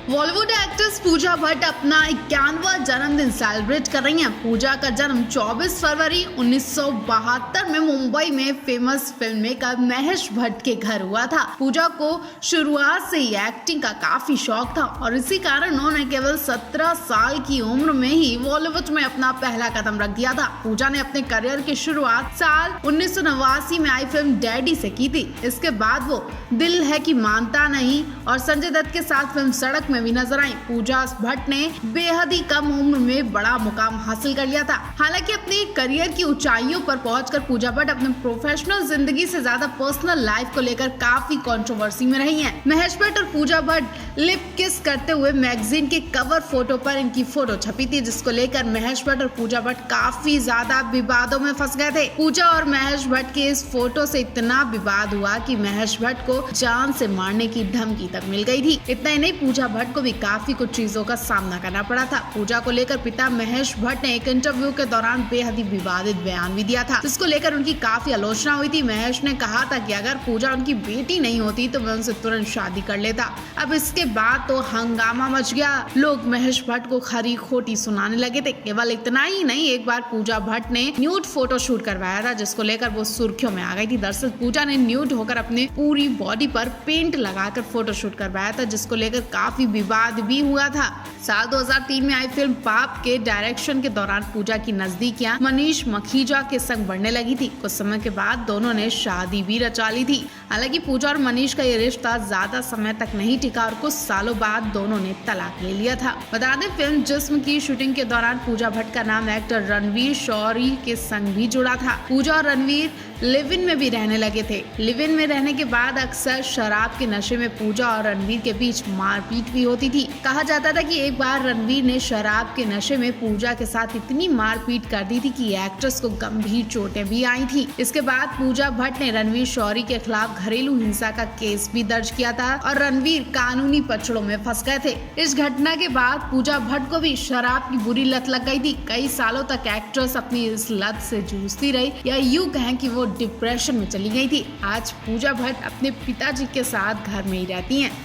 Bollywood actress Pooja Bhatt अपना 51वां जन्मदिन celebrate कर रही हैं। पूजा का जन्म 24 फरवरी 1972 में मुंबई में famous film maker Mahesh Bhatt के घर हुआ था। पूजा को शुरुआत से ही एक्टिंग का काफी शौक था और इसी कारण उन्होंने केवल 17 साल की उम्र में ही बॉलीवुड में अपना पहला कदम रख दिया था। पूजा ने अपने करियर की शुरुआत साल 1989 में आई फिल्म डैडी से की थी। इसके बाद वो दिल है कि मानता नहीं और संजय दत्त के साथ फिल्म सड़क में भी नजर आई। पूजा भट्ट ने बेहद ही कम उम्र में बड़ा मुकाम हासिल कर लिया था। हालांकि अपने करियर की ऊंचाइयों पर पहुंचकर पूजा भट्ट अपने प्रोफेशनल जिंदगी से ज्यादा पर्सनल लाइफ को लेकर काफी कंट्रोवर्सी में रही हैं। महेश भट्ट और पूजा भट्ट लिप किस करते हुए मैगजीन के कवर फोटो पर इनकी फोटो छपी थी, जिसको लेकर महेश भट्ट और पूजा भट्ट काफी ज्यादा विवादों में फंस गए थे। पूजा और महेश भट्ट के इस फोटो से इतना विवाद हुआ कि महेश भट्ट को जान से मारने की धमकी तक मिल गई थी। इतना ही नहीं, पूजा भट्ट को भी काफी कुछ चीजों का सामना करना पड़ा था। पूजा को लेकर पिता महेश भट्ट ने एक इंटरव्यू के दौरान बेहद ही विवादित बयान भी दिया था, जिसको लेकर उनकी काफी आलोचना हुई थी। महेश ने कहा था कि अगर पूजा उनकी बेटी नहीं होती तो मैं उनसे तुरंत शादी कर लेता। अब इसके बाद तो हंगामा मच गया। लोग महेश भट्ट को खरी खोटी सुनाने लगे थे। केवल इतना ही नहीं, एक बार पूजा भट्ट ने न्यूड फोटो शूट करवाया था, जिसको लेकर वो सुर्खियों में आ गई थी। दरअसल पूजा ने न्यूड होकर अपने पूरी बॉडी पर पेंट लगाकर फोटो शूट करवाया था, जिसको लेकर काफी विवाद भी हुआ था। साल 2003 में आई फिल्म पाप के डायरेक्शन के दौरान पूजा की नजदीकियां मनीष मखीजा के संग बढ़ने लगी थी। कुछ समय के बाद दोनों ने शादी भी रचा ली थी। हालांकि पूजा और मनीष का ये रिश्ता ज्यादा समय तक नहीं टिका और कुछ सालों बाद दोनों ने तलाक ले लिया था। बता दें, फिल्म जिस्म की शूटिंग के दौरान पूजा भट्ट का नाम एक्टर रणवीर शौरी के संग भी जुड़ा था। पूजा और रणवीर लिव इन में भी रहने लगे थे। लिव इन में रहने के बाद अक्सर शराब के नशे में पूजा और रणवीर के बीच मारपीट भी होती थी। कहा जाता था कि एक बार रणवीर ने शराब के नशे में पूजा के साथ इतनी मारपीट कर दी थी कि एक्ट्रेस को गंभीर चोटें भी आई थी। इसके बाद पूजा भट्ट ने रणवीर शौरी के खिलाफ घरेलू हिंसा का केस भी दर्ज किया था और रणवीर कानूनी पचड़ों में फंस गए थे। इस घटना के बाद पूजा भट्ट को भी शराब की बुरी लत लग गई थी। कई सालों तक एक्ट्रेस अपनी इस लत से जूझती रही, या यूं कहें कि वो डिप्रेशन में चली गई थी। आज पूजा भट्ट अपने पिताजी के साथ घर में ही रहती हैं।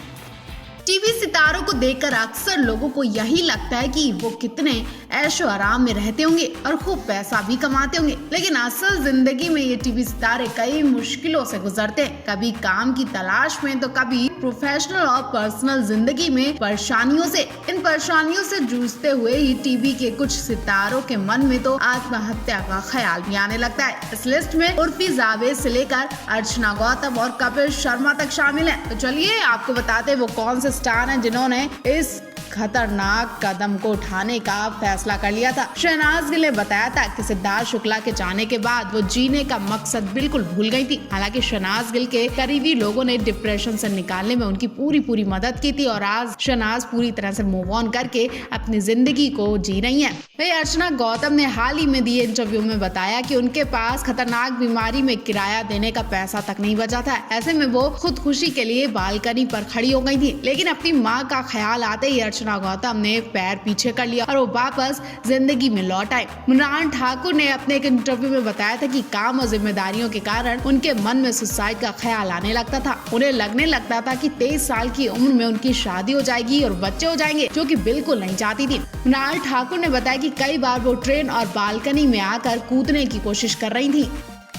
टीवी सितारों को देखकर अक्सर लोगों को यही लगता है कि वो कितने ऐशो आराम में रहते होंगे और खूब पैसा भी कमाते होंगे, लेकिन असल जिंदगी में ये टीवी सितारे कई मुश्किलों से गुजरते हैं। कभी काम की तलाश में तो कभी प्रोफेशनल और पर्सनल जिंदगी में परेशानियों से। इन परेशानियों से जूझते हुए ही टीवी के कुछ सितारों के मन में तो आत्महत्या का ख्याल भी आने लगता है। इस लिस्ट में उर्फी जावेद से लेकर अर्चना गौतम और कपिल शर्मा तक शामिल है। तो चलिए आपको बताते वो कौन से स्टार हैं जिन्होंने इस खतरनाक कदम को उठाने का फैसला कर लिया था। शहनाज गिल ने बताया था कि सिद्धार्थ शुक्ला के जाने के बाद वो जीने का मकसद बिल्कुल भूल गई थी। हालांकि शहनाज गिल के करीबी लोगों ने डिप्रेशन से निकालने में उनकी पूरी मदद की थी और आज शहनाज पूरी तरह से मूव ऑन करके अपनी जिंदगी को जी रही हैं। वही अर्चना गौतम ने हाल ही में दिए इंटरव्यू में बताया कि उनके पास खतरनाक बीमारी में किराया देने का पैसा तक नहीं बचा था। ऐसे में वो खुदकुशी के लिए बालकनी पर खड़ी हो गई थी, लेकिन अपनी माँ का ख्याल आते ही अर्चना गौतम ने पैर पीछे कर लिया और वो वापस जिंदगी में लौट आए। मृणाल ठाकुर ने अपने एक इंटरव्यू में बताया था कि काम और जिम्मेदारियों के कारण उनके मन में सुसाइड का ख्याल आने लगता था। उन्हें लगने लगता था कि 23 साल की उम्र में उनकी शादी हो जाएगी और बच्चे हो जाएंगे, जो कि बिल्कुल नहीं चाहती थी। मृणाल ठाकुर ने बताया कि कई बार वो ट्रेन और बालकनी में आकर कूदने की कोशिश कर रही थी।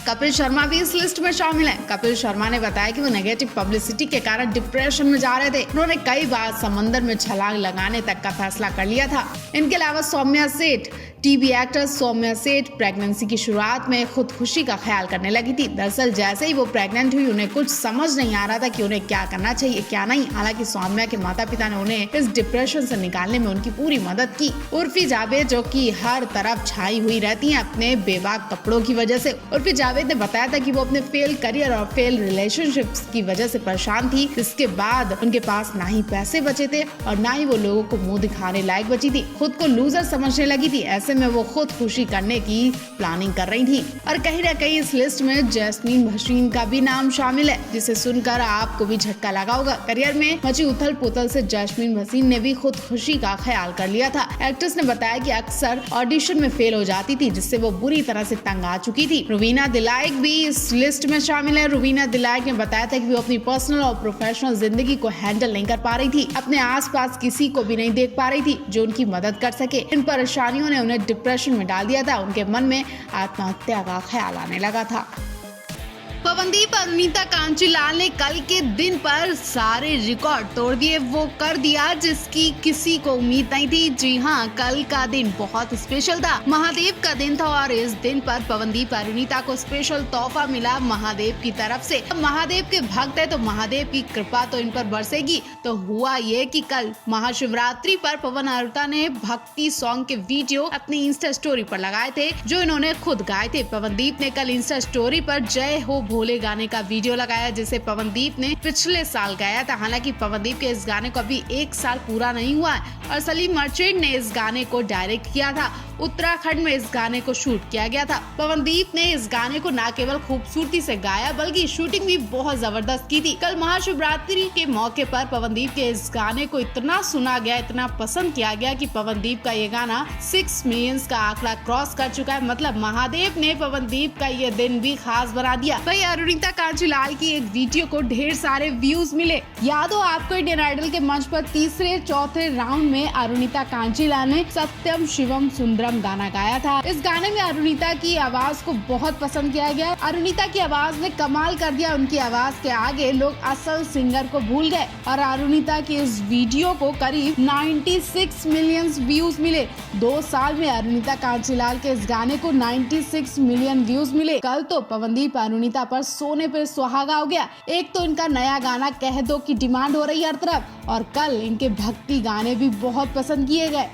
कपिल शर्मा भी इस लिस्ट में शामिल है। कपिल शर्मा ने बताया कि वो नेगेटिव पब्लिसिटी के कारण डिप्रेशन में जा रहे थे। उन्होंने कई बार समंदर में छलांग लगाने तक का फैसला कर लिया था। इनके अलावा सौम्या सेठ, टीवी एक्टर सौम्या सेठ प्रेगनेंसी की शुरुआत में खुदकुशी का ख्याल करने लगी थी। दरअसल जैसे ही वो प्रेग्नेंट हुई उन्हें कुछ समझ नहीं आ रहा था कि उन्हें क्या करना चाहिए क्या नहीं। हालांकि सौम्या के माता पिता ने उन्हें इस डिप्रेशन से निकालने में उनकी पूरी मदद की। उर्फी जावेद, जो कि हर तरफ छाई हुई रहती हैं अपने बेबाक कपड़ों की वजह से। उर्फी जावेद ने बताया था कि वो अपने फेल करियर और फेल रिलेशनशिप्स की वजह से परेशान थी। इसके बाद उनके पास ना ही पैसे बचे थे और ना ही वो लोगों को मुंह दिखाने लायक बची थी। खुद को लूजर समझने लगी थी। ऐसे ऐसे में वो खुद खुशी करने की प्लानिंग कर रही थी। और कहीं ना कहीं इस लिस्ट में जैस्मीन भसीन का भी नाम शामिल है, जिसे सुनकर आपको भी झटका लगा होगा। करियर में मची उथल पुथल से जैस्मीन भसीन ने भी खुद खुशी का ख्याल कर लिया था। एक्ट्रेस ने बताया कि अक्सर ऑडिशन में फेल हो जाती थी, जिससे वो बुरी तरह से तंग आ चुकी थी। रुबीना दिलाइक भी इस लिस्ट में शामिल है। रुबीना दिलाइक ने बताया था कि वो अपनी पर्सनल और प्रोफेशनल जिंदगी को हैंडल नहीं कर पा रही थी, अपने आसपास किसी को भी नहीं देख पा रही थी जो उनकी मदद कर सके। इन परेशानियों ने उन्हें डिप्रेशन में डाल दिया था। उनके मन में आत्महत्या का ख्याल आने लगा था। पवनदीप और अरुणिता कांचीलाल ने कल के दिन पर सारे रिकॉर्ड तोड़ दिए। वो कर दिया जिसकी किसी को उम्मीद नहीं थी। जी हाँ, कल का दिन बहुत स्पेशल था, महादेव का दिन था और इस दिन पर पवनदीप और अरुणिता को स्पेशल तोहफा मिला महादेव की तरफ से। महादेव के भक्त है तो महादेव की कृपा तो इन पर बरसेगी। तो हुआ ये कि कल महाशिवरात्रि पर पवन और अरुणिता ने भक्ति सॉन्ग के वीडियो अपनी इंस्टा स्टोरी पर लगाए थे, जो इन्होंने खुद गाए थे। पवनदीप ने कल इंस्टा स्टोरी पर जय हो भोले गाने का वीडियो लगाया, जिसे पवनदीप ने पिछले साल गाया था। हालांकि पवनदीप के इस गाने को अभी 1 साल पूरा नहीं हुआ है और सलीम मर्चेंट ने इस गाने को डायरेक्ट किया था। उत्तराखंड में इस गाने को शूट किया गया था। पवनदीप ने इस गाने को न केवल खूबसूरती से गाया बल्कि शूटिंग भी बहुत जबरदस्त की थी। कल महाशिवरात्रि के मौके पर पवनदीप के इस गाने को इतना सुना गया, इतना पसंद किया गया कि पवनदीप का ये गाना 6 मिलियन का आंकड़ा क्रॉस कर चुका है। मतलब महादेव ने पवनदीप का ये दिन भी खास बना दिया। वही अरुणिता कांचीलाल की एक वीडियो को ढेर सारे व्यूज मिले। याद हो आपको, इंडियन आइडल के मंच पर तीसरे चौथे राउंड में अरुणिता कांचीलाल ने सत्यम शिवम सुंदरम गाना गाया था। इस गाने में अरुणिता की आवाज को बहुत पसंद किया गया। अरुणिता की आवाज ने कमाल कर दिया। उनकी आवाज के आगे लोग असल सिंगर को भूल गए और अरुणिता की इस वीडियो को करीब 96 मिलियन व्यूज मिले। 2 साल में अरुणिता कांचीलाल के इस गाने को 96 मिलियन व्यूज मिले। कल तो पवनदीप अरुणिता पर सोने पे सुहागा हो गया। एक तो इनका नया गाना कह दो की डिमांड हो रही है हर तरफ, और कल इनके भक्ति गाने भी बहुत पसंद किए गए।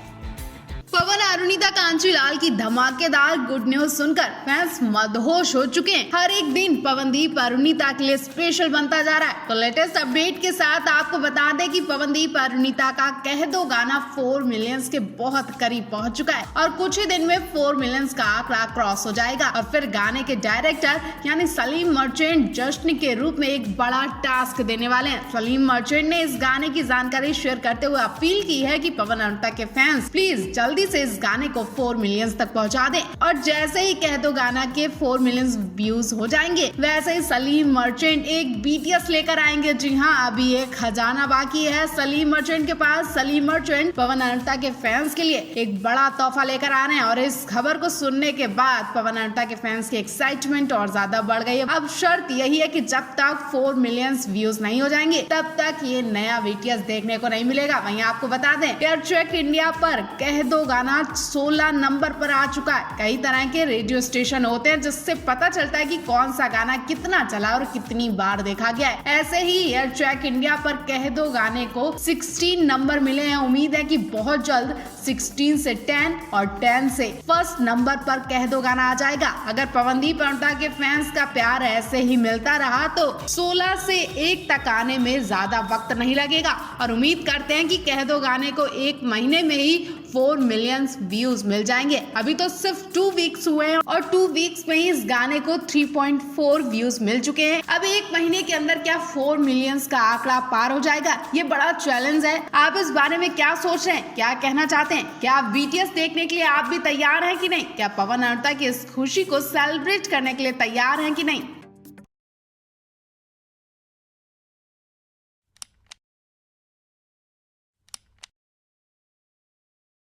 पवन अरुणिता कांचीलाल की धमाकेदार गुड न्यूज सुनकर फैंस मदहोश हो चुके हैं। हर एक दिन पवनदीप अरुणिता के लिए स्पेशल बनता जा रहा है। तो लेटेस्ट अपडेट के साथ आपको बता दें कि पवनदीप अरुणिता का कह दो गाना 4 मिलियन के बहुत करीब पहुंच चुका है और कुछ ही दिन में 4 मिलियन का आंकड़ा क्रॉस हो जाएगा। और फिर गाने के डायरेक्टर यानी सलीम मर्चेंट जश्न के रूप में एक बड़ा टास्क देने वाले हैं। सलीम मर्चेंट ने इस गाने की जानकारी शेयर करते हुए अपील की है कि पवन अरुणिता के फैंस प्लीज जल्दी से इस गाने को 4 मिलियन तक पहुंचा दें। और जैसे ही कह दो गाना के 4 मिलियन व्यूज हो जाएंगे, वैसे ही सलीम मर्चेंट एक BTS लेकर आएंगे। जी हाँ, अभी एक खजाना बाकी है सलीम मर्चेंट के पास। सलीम मर्चेंट पवन अरुणिता के फैंस के लिए एक बड़ा तोहफा लेकर आ रहे हैं और इस खबर को सुनने के बाद पवन अरुणिता के फैंस की एक्साइटमेंट और ज्यादा बढ़ गई है। अब शर्त यही है कि जब तक 4 मिलियन व्यूज नहीं हो जाएंगे तब तक ये नया BTS देखने को नहीं मिलेगा। वहीं आपको बता दें, एयर ट्रैक इंडिया पर कह दो गाना 16 नंबर पर आ चुका है। कई तरह के रेडियो स्टेशन होते हैं जिससे पता चलता है कि कौन सा गाना कितना चला और कितनी बार देखा गया है। ऐसे ही एयर ट्रैक इंडिया पर कह दो गाने को 16 नंबर मिले हैं। उम्मीद है कि बहुत जल्द 16 से 10 और 10 से फर्स्ट नंबर पर कह दो गाना आ जाएगा। अगर पवनदीप अरुणिता के फैंस का प्यार ऐसे ही मिलता रहा तो 16 से 1 तक आने में ज्यादा वक्त नहीं लगेगा और उम्मीद करते हैं कि कह दो गाने को 1 महीने में ही 4 मिलियन व्यूज मिल जाएंगे। अभी तो सिर्फ 2 वीक्स हुए हैं और 2 वीक्स में ही इस गाने को 3.4 व्यूज मिल चुके हैं। अब 1 महीने के अंदर क्या 4 मिलियन का आंकड़ा पार हो जाएगा? ये बड़ा चैलेंज है। आप इस बारे में क्या सोच रहे हैं, क्या कहना चाहते हैं? क्या आप BTS देखने के लिए आप भी तैयार हैं कि नहीं? क्या पवन अरुणिता की इस खुशी को सेलिब्रेट करने के लिए तैयार हैं कि नहीं?